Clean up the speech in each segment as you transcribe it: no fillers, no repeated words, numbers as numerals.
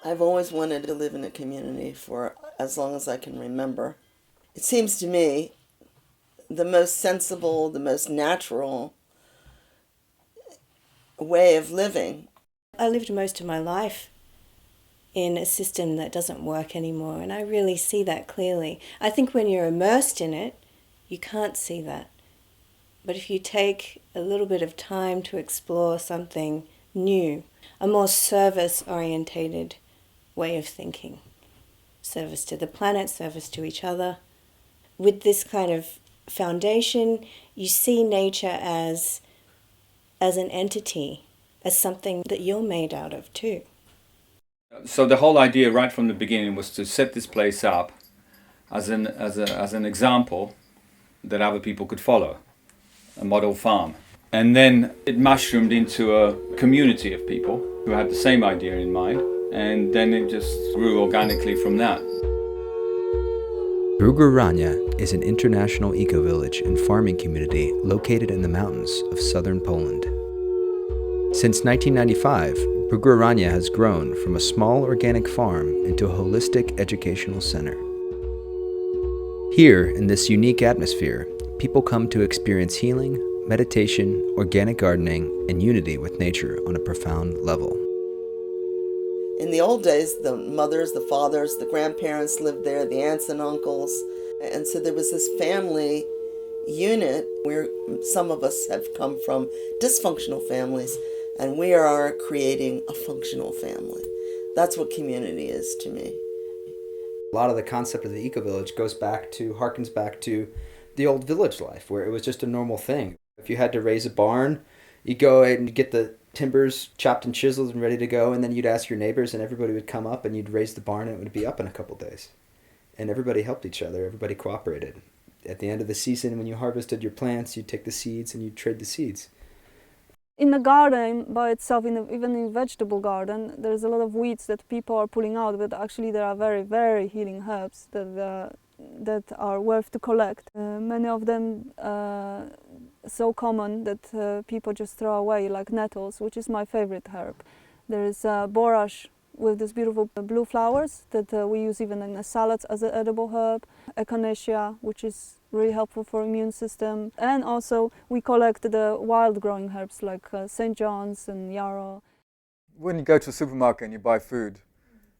I've always wanted to live in a community for as long as I can remember. It seems to me the most sensible, the most natural way of living. I lived most of my life in a system that doesn't work anymore, and I really see that clearly. I think when you're immersed in it, you can't see that. But if you take a little bit of time to explore something new, a more service-orientated way of thinking, service to the planet, service to each other, with this kind of foundation, you see nature as an entity, as something that you're made out of too. So the whole idea right from the beginning was to set this place up as an example that other people could follow, a model farm. And then it mushroomed into a community of people who had the same idea in mind, and then it just grew organically from that. Bhrugu Aranya is an international eco-village and farming community located in the mountains of southern Poland. Since 1995, Bhrugu Aranya has grown from a small organic farm into a holistic educational center. Here, in this unique atmosphere, people come to experience healing, meditation, organic gardening, and unity with nature on a profound level. In the old days, the mothers, the fathers, the grandparents lived there, the aunts and uncles. And so there was this family unit where some of us have come from dysfunctional families, and we are creating a functional family. That's what community is to me. A lot of the concept of the eco-village harkens back to the old village life, where it was just a normal thing. If you had to raise a barn, you'd go and get the timbers chopped and chiseled and ready to go, and then you'd ask your neighbors, and everybody would come up, and you'd raise the barn, and it would be up in a couple days. And everybody helped each other. Everybody cooperated. At the end of the season, when you harvested your plants, you'd take the seeds and you'd trade the seeds. In the garden by itself, even in vegetable garden, there's a lot of weeds that people are pulling out, but actually there are very, very healing herbs that are worth to collect. Many of them so common that people just throw away, like nettles, which is my favorite herb. There is borage with these beautiful blue flowers that we use even in the salads as an edible herb. Echinacea, which is really helpful for immune system. And also we collect the wild growing herbs like St. John's and yarrow. When you go to a supermarket and you buy food,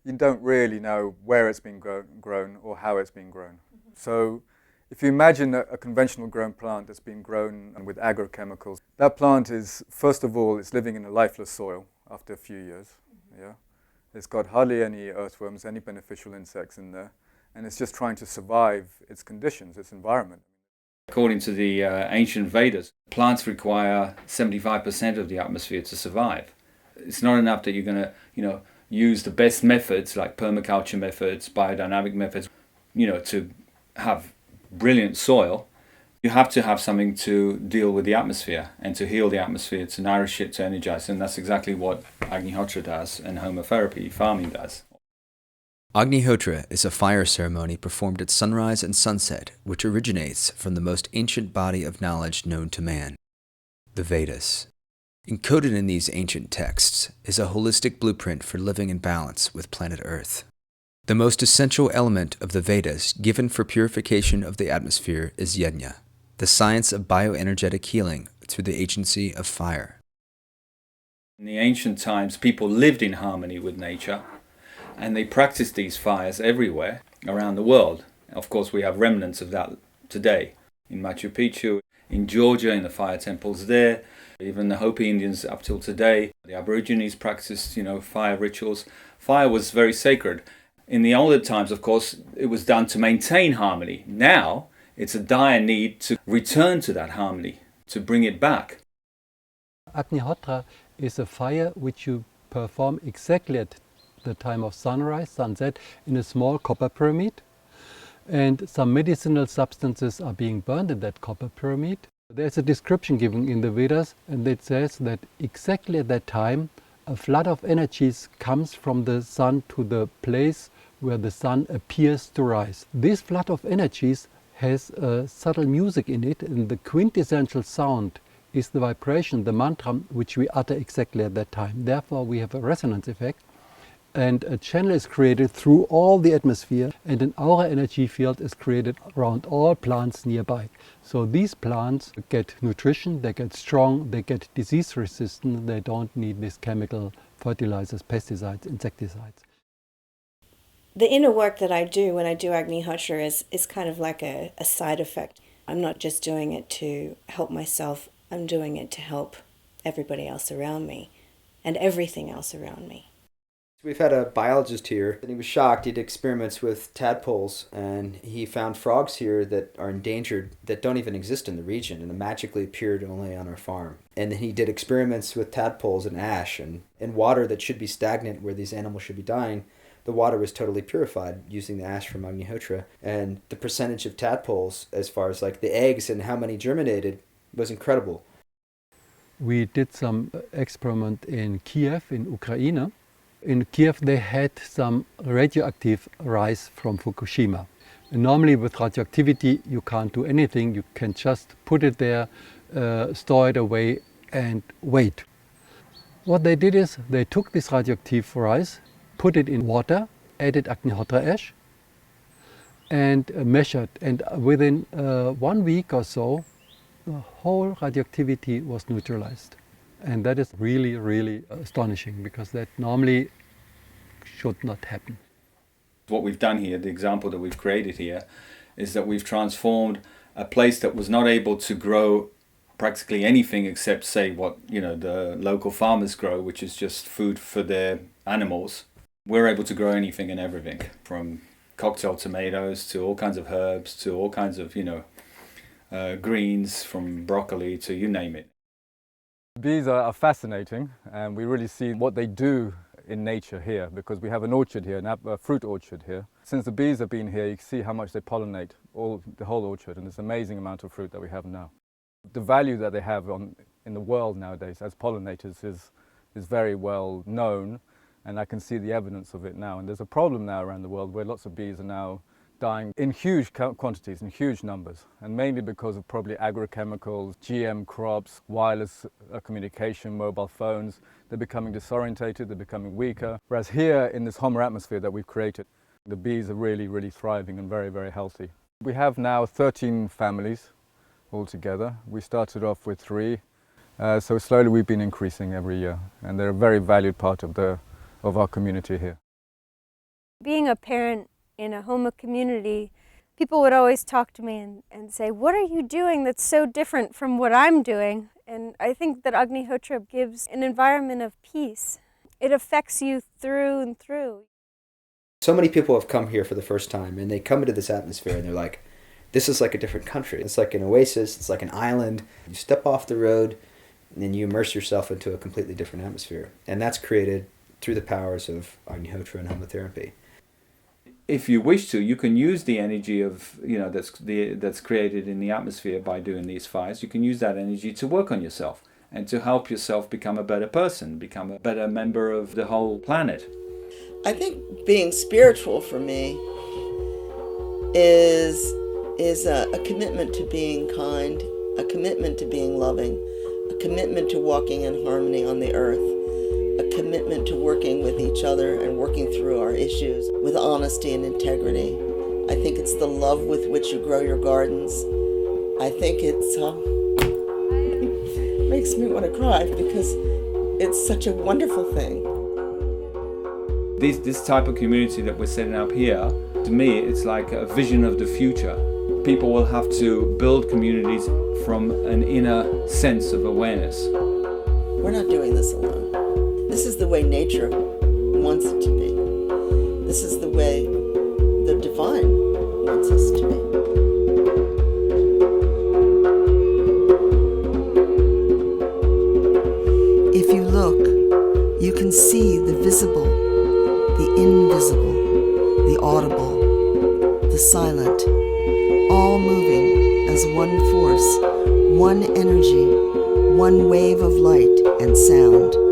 you don't really know where it's been grown or how it's been grown. So if you imagine a conventional grown plant that's been grown with agrochemicals, that plant is, first of all, it's living in a lifeless soil after a few years. Yeah, it's got hardly any earthworms, any beneficial insects in there, and it's just trying to survive its conditions, its environment. According to the ancient Vedas, plants require 75% of the atmosphere to survive. It's not enough that you're going to, use the best methods like permaculture methods, biodynamic methods, to have brilliant soil. You have to have something to deal with the atmosphere and to heal the atmosphere, to nourish it, to energize. And that's exactly what Agnihotra does and homotherapy farming does. Agnihotra is a fire ceremony performed at sunrise and sunset, which originates from the most ancient body of knowledge known to man, the Vedas. Encoded in these ancient texts is a holistic blueprint for living in balance with planet Earth. The most essential element of the Vedas given for purification of the atmosphere is yajna, the science of bioenergetic healing through the agency of fire. In the ancient times, people lived in harmony with nature, and they practiced these fires everywhere around the world. Of course, we have remnants of that today. In Machu Picchu, in Georgia, in the fire temples there, even the Hopi Indians up till today, the Aborigines practiced, fire rituals. Fire was very sacred. In the older times, of course, it was done to maintain harmony. Now, it's a dire need to return to that harmony, to bring it back. Agnihotra is a fire which you perform exactly at the time of sunrise, sunset, in a small copper pyramid. And some medicinal substances are being burned in that copper pyramid. There's a description given in the Vedas, and it says that exactly at that time, a flood of energies comes from the sun to the place where the sun appears to rise. This flood of energies has a subtle music in it, and the quintessential sound is the vibration, the mantra, which we utter exactly at that time. Therefore, we have a resonance effect. And a channel is created through all the atmosphere, and an aura energy field is created around all plants nearby. So these plants get nutrition, they get strong, they get disease resistant, they don't need these chemical fertilizers, pesticides, insecticides. The inner work that I do when I do Agnihotra is kind of like a side effect. I'm not just doing it to help myself, I'm doing it to help everybody else around me and everything else around me. We've had a biologist here, and he was shocked. He did experiments with tadpoles, and he found frogs here that are endangered, that don't even exist in the region, and magically appeared only on our farm. And then he did experiments with tadpoles and ash, and in water that should be stagnant where these animals should be dying. The water was totally purified using the ash from Agnihotra, and the percentage of tadpoles, as far as like the eggs and how many germinated, was incredible. We did some experiment in Kiev, in Ukraine. In Kiev they had some radioactive rice from Fukushima. And normally with radioactivity you can't do anything, you can just put it there, store it away and wait. What they did is they took this radioactive rice, put it in water, added Agnihotra ash and measured, and within 1 week or so the whole radioactivity was neutralized. And that is really, really astonishing, because that normally should not happen. What we've done here, the example that we've created here, is that we've transformed a place that was not able to grow practically anything except, say, what the local farmers grow, which is just food for their animals. We're able to grow anything and everything, from cocktail tomatoes to all kinds of herbs to all kinds of greens, from broccoli to you name it. Bees are fascinating, and we really see what they do in nature here, because we have an orchard here, a fruit orchard here. Since the bees have been here, you can see how much they pollinate the whole orchard, and it's an amazing amount of fruit that we have now. The value that they have in the world nowadays as pollinators is very well known, and I can see the evidence of it now. And there's a problem now around the world where lots of bees are now dying in huge quantities, in huge numbers, and mainly because of probably agrochemicals, GM crops, wireless communication, mobile phones. They're becoming disorientated, they're becoming weaker. Whereas here in this Homer atmosphere that we've created, the bees are really, really thriving and very, very healthy. We have now 13 families altogether. We started off with 3, so slowly we've been increasing every year, and they're a very valued part of our community here. Being a parent in a Homer community, people would always talk to me and say, what are you doing that's so different from what I'm doing? And I think that Agnihotra gives an environment of peace. It affects you through and through. So many people have come here for the first time, and they come into this atmosphere and they're like, this is like a different country. It's like an oasis, it's like an island. You step off the road and then you immerse yourself into a completely different atmosphere. And that's created through the powers of Agnihotra and homotherapy. If you wish to, you can use the energy of that's created in the atmosphere by doing these fires. You can use that energy to work on yourself and to help yourself become a better person, become a better member of the whole planet. I think being spiritual for me is a commitment to being kind, a commitment to being loving, a commitment to walking in harmony on the earth, a commitment to working with each other and working through our issues with honesty and integrity. I think it's the love with which you grow your gardens. I think it makes me want to cry because it's such a wonderful thing. This type of community that we're setting up here, to me, it's like a vision of the future. People will have to build communities from an inner sense of awareness. We're not doing this alone. This is the way nature wants it to be. This is the way the divine wants us to be. If you look, you can see the visible, the invisible, the audible, the silent, all moving as one force, one energy, one wave of light and sound.